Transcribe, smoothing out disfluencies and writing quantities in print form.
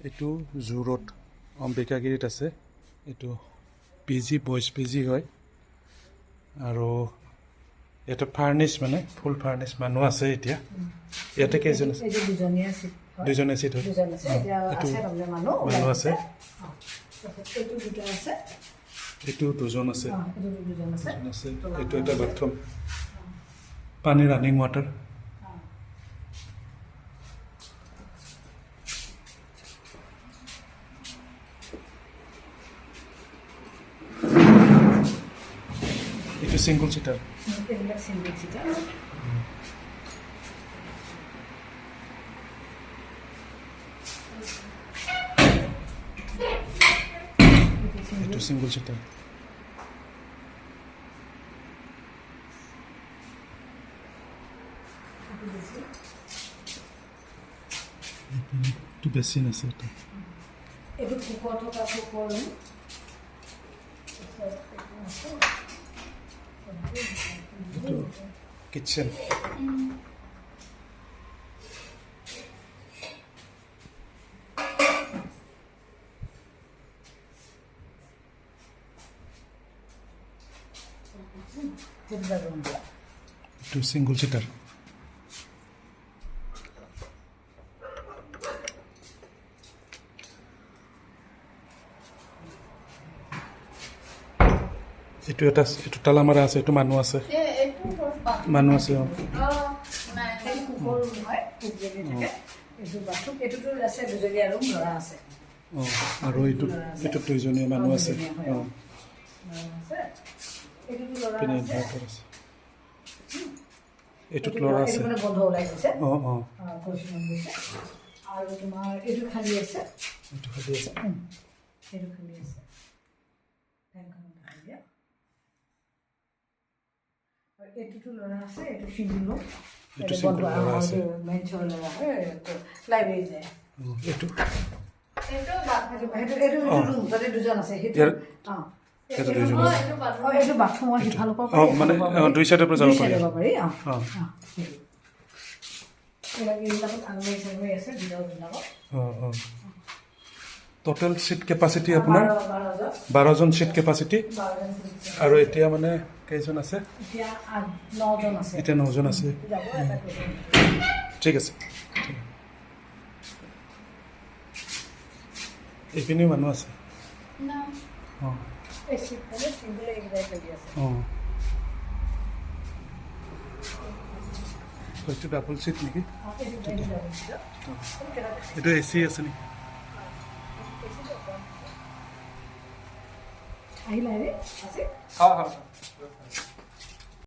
এইটো zoo road অম্বিকাগিৰিত আছে। এইটো পিজি বইজ পিজি হয় আৰু ইয়াতে ফাৰ্নিছ মানে ফুল ফাৰ্নিছ মানুহ আছে। এতিয়া ইয়াতে কেইজন আছে? দুজনীয়া চিট হয়। এইটো মানুহ আছে। এইটো দুজন আছে। এইটো এটা বাথৰুম, পানী ৰানিং ৱাটাৰ। এইটো সিঙ্গল সিটাৰ। এইটো সিঙ্গল সিটাৰ। একটু বেসিন আছে এটা। এইটো কুকুৰ থকা কুকুৰ ৰুম। এইটো কিচেন। এইটো সিঙ্গল সিটাৰ। এইটো এটা এইটো তালা মাৰা আছে। এইটো মানুহ আছে, মানুহ আছে। আৰু এইটো এইটোত দুইজনীয়া মানুহ আছে। পিনে ইনভাৰ্টাৰ আছে। এইটোত ল'ৰা আছে। আৰু তোমাৰ এইটো খালী আছে। এইটো খালী আছে। সেইটো খালী আছে। এইটোতো ল'ৰা আছে। এইটো চিংগুল ৰুম। এইটো চিংগুল ল'ৰা আছে। মেনচৰ ল'ৰা হয়। লাইব্ৰেৰী যায়। এইটো এইটো ৰুম তাতে দুজন আছে। সেইটো দুইজন আছে। এইটো বাথৰুমৰ সিফালৰ পৰা মানে দুই চাইডৰ পৰা যাব পাৰি। টোটেল সিট কেপাচিটি আপোনাৰ 12জন সিট কেপাচিটি। আৰু এতিয়া মানে কেইজন আছে? এতিয়া 9জন আছে। ঠিক আছে। এইপিনেও মানুহ আছে। এইটো ডাবল চিট নেকি? এইটো এচি আছে নেকি? আহিলা ৰে আছে। হ্যাঁ হ্যাঁ।